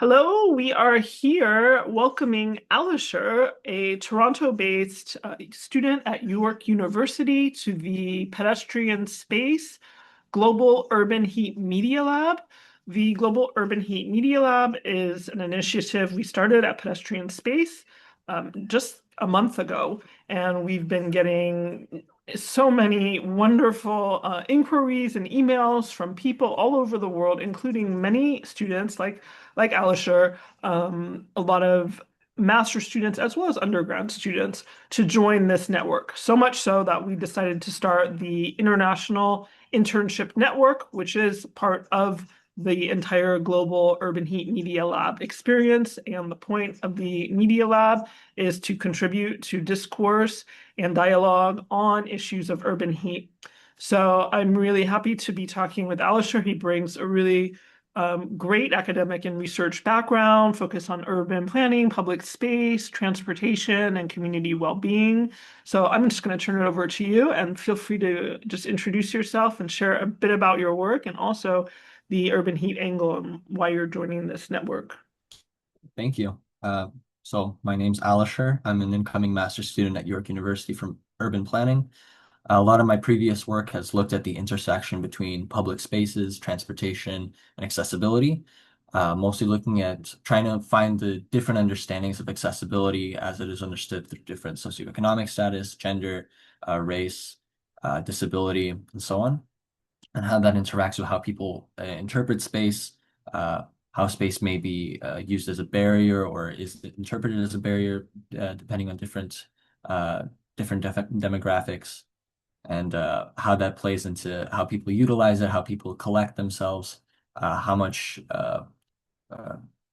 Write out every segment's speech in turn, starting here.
Hello, we are here welcoming Alisher, a Toronto-based student at York University, to the Pedestrian Space Global Urban Heat Media Lab. The Global Urban Heat Media Lab is an initiative we started at Pedestrian Space just a month ago, and we've been getting so many wonderful inquiries and emails from people all over the world, including many students like Alisher, a lot of master students as well as undergrad students to join this network. So much so that we decided to start the International Internship Network, which is part of the entire Global Urban Heat Media Lab experience. And the point of the Media Lab is to contribute to discourse and dialogue on issues of urban heat. So I'm really happy to be talking with Alisher. He brings a really great academic and research background, focus on urban planning, public space, transportation, and community well-being. So I'm just going to turn it over to you, and feel free to just introduce yourself and share a bit about your work and also the urban heat angle and why you're joining this network. Thank you. So my name's Alisher. I'm an incoming master's student at York University from urban planning. A lot of my previous work has looked at the intersection between public spaces, transportation, and accessibility, mostly looking at trying to find the different understandings of accessibility as it is understood through different socioeconomic status, gender, race, disability, and so on, and how that interacts with how people interpret space, how space may be used as a barrier or is interpreted as a barrier, depending on different demographics, and how that plays into how people utilize it, how people collect themselves, how much uh,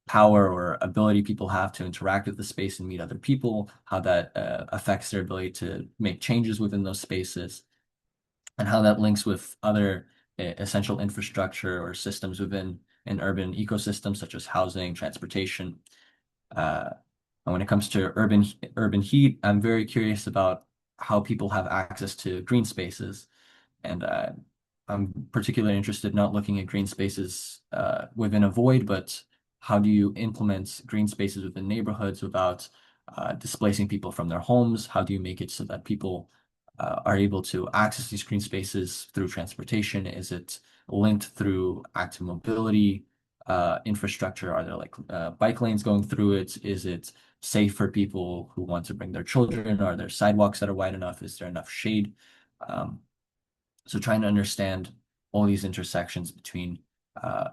power or ability people have to interact with the space and meet other people, how that affects their ability to make changes within those spaces, and how that links with other essential infrastructure or systems within an urban ecosystem, such as housing, transportation. Uh, and when it comes to urban heat, I'm very curious about how people have access to green spaces, and I'm particularly interested not looking at green spaces within a void, but how do you implement green spaces within neighborhoods without displacing people from their homes? How do you make it so that people are able to access these green spaces through transportation? Is it linked through active mobility infrastructure? Are there like bike lanes going through it? Is it safe for people who want to bring their children? Are there sidewalks that are wide enough? Is there enough shade? Um, so trying to understand all these intersections between uh,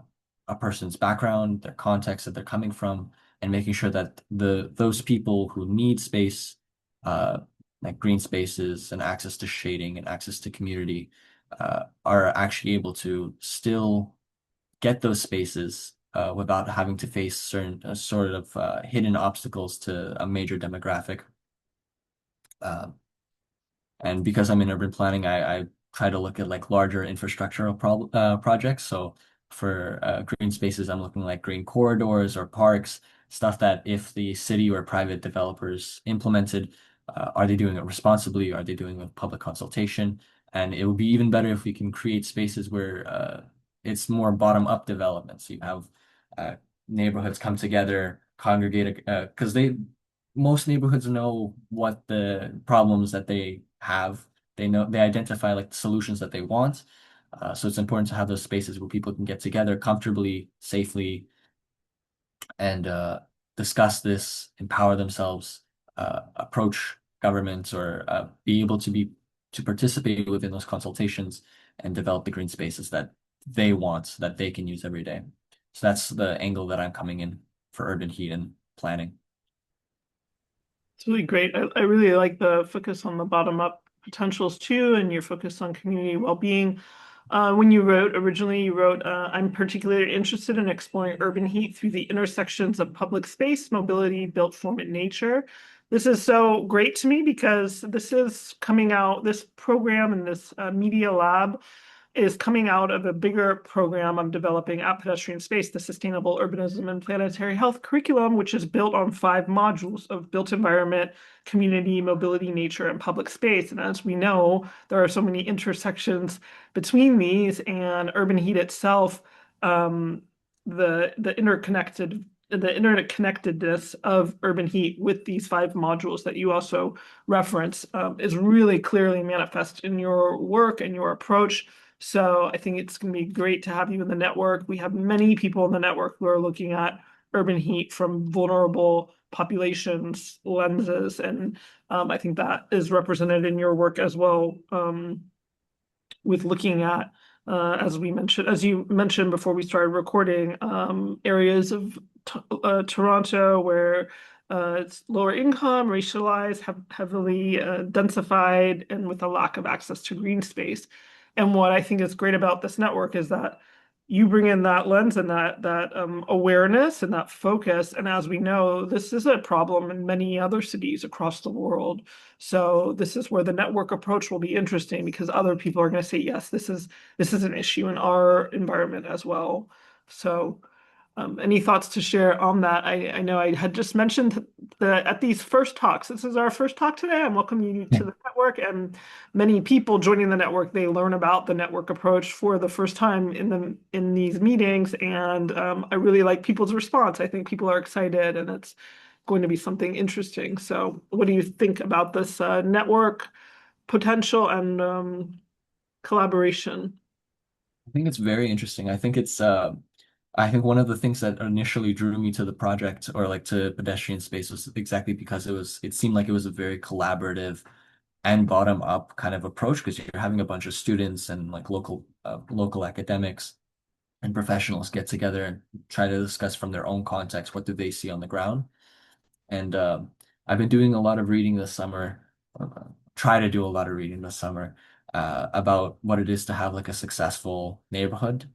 a person's background, their context that they're coming from, and making sure that those people who need space, uh, like green spaces and access to shading and access to community, are actually able to still get those spaces without having to face certain sort of hidden obstacles to a major demographic. Uh, And because I'm in urban planning, I try to look at like larger infrastructural projects. So for green spaces, I'm looking like green corridors or parks, stuff that if the city or private developers implemented, are they doing it responsibly? Are they doing it with public consultation? And it would be even better if we can create spaces where it's more bottom-up development. So you have uh, neighborhoods come together, congregate, because most neighborhoods know what the problems that they have. They know they identify like the solutions that they want. So it's important to have those spaces where people can get together comfortably, safely, and discuss this, empower themselves, approach governments, or be able to participate within those consultations and develop the green spaces that they want, that they can use every day. So that's the angle that I'm coming in for urban heat and planning. It's really great. I really like the focus on the bottom up potentials too, and your focus on community well-being. When you wrote originally, you wrote, I'm particularly interested in exploring urban heat through the intersections of public space, mobility, built form, and nature. This is so great to me because this is coming out, this program and this media lab is coming out of a bigger program I'm developing at Pedestrian Space, the Sustainable Urbanism and Planetary Health curriculum, which is built on 5 modules of built environment, community, mobility, nature, and public space. And as we know, there are so many intersections between these, and urban heat itself, the interconnected the internet connectedness of urban heat with these five modules that you also reference is really clearly manifest in your work and your approach. So I think it's going to be great to have you in the network. We have many people in the network who are looking at urban heat from vulnerable populations lenses, and I think that is represented in your work as well, with looking at, as you mentioned before we started recording, areas of Toronto where it's lower income, racialized, heavily densified, and with a lack of access to green space. And what I think is great about this network is that you bring in that lens and that awareness and that focus. And as we know, this is a problem in many other cities across the world. So this is where the network approach will be interesting because other people are going to say, yes, this is an issue in our environment as well. So any thoughts to share on that? I know I had just mentioned that at these first talks, this is our first talk today. I'm welcoming you to the network, and many people joining the network, they learn about the network approach for the first time in these meetings, and I really like people's response. I think people are excited, and it's going to be something interesting. So, what do you think about this network potential and collaboration? I think it's very interesting. I think one of the things that initially drew me to the project or like to pedestrian space was exactly because it seemed like it was a very collaborative and bottom up kind of approach because you're having a bunch of students and like local academics and professionals get together and try to discuss from their own context what do they see on the ground. And I've been doing a lot of reading this summer, try to do a lot of reading this summer about what it is to have like a successful neighborhood.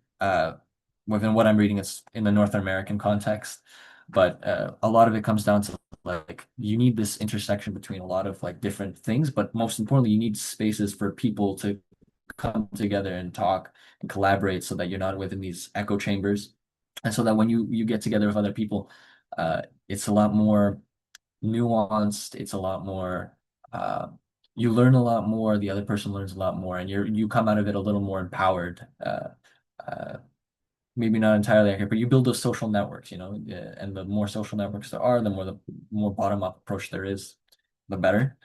Within what I'm reading, it's in the North American context, but a lot of it comes down to like you need this intersection between a lot of like different things, but most importantly, you need spaces for people to come together and talk and collaborate so that you're not within these echo chambers. And so that when you get together with other people, it's a lot more nuanced. It's a lot more, uh, you learn a lot more. The other person learns a lot more, and you come out of it a little more empowered. Uh, Maybe not entirely accurate, but you build those social networks, and the more social networks there are, the more bottom up approach there is, the better.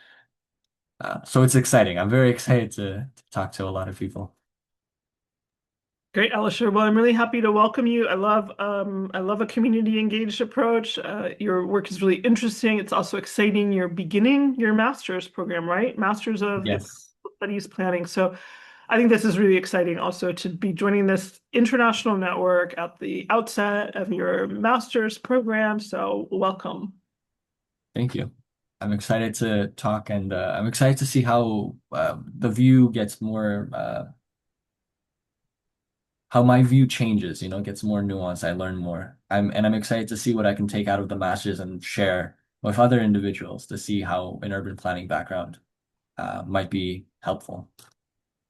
So it's exciting. I'm very excited to talk to a lot of people. Great, Alisher. Well, I'm really happy to welcome you. I love a community engaged approach. Your work is really interesting. It's also exciting. You're beginning your master's program, right? Master's of Yes. Studies Planning. So I think this is really exciting also to be joining this international network at the outset of your master's program. So welcome. Thank you. I'm excited to talk, and I'm excited to see how the view gets more, how my view changes, gets more nuanced. I learn more. I'm excited to see what I can take out of the masters and share with other individuals to see how an urban planning background might be helpful.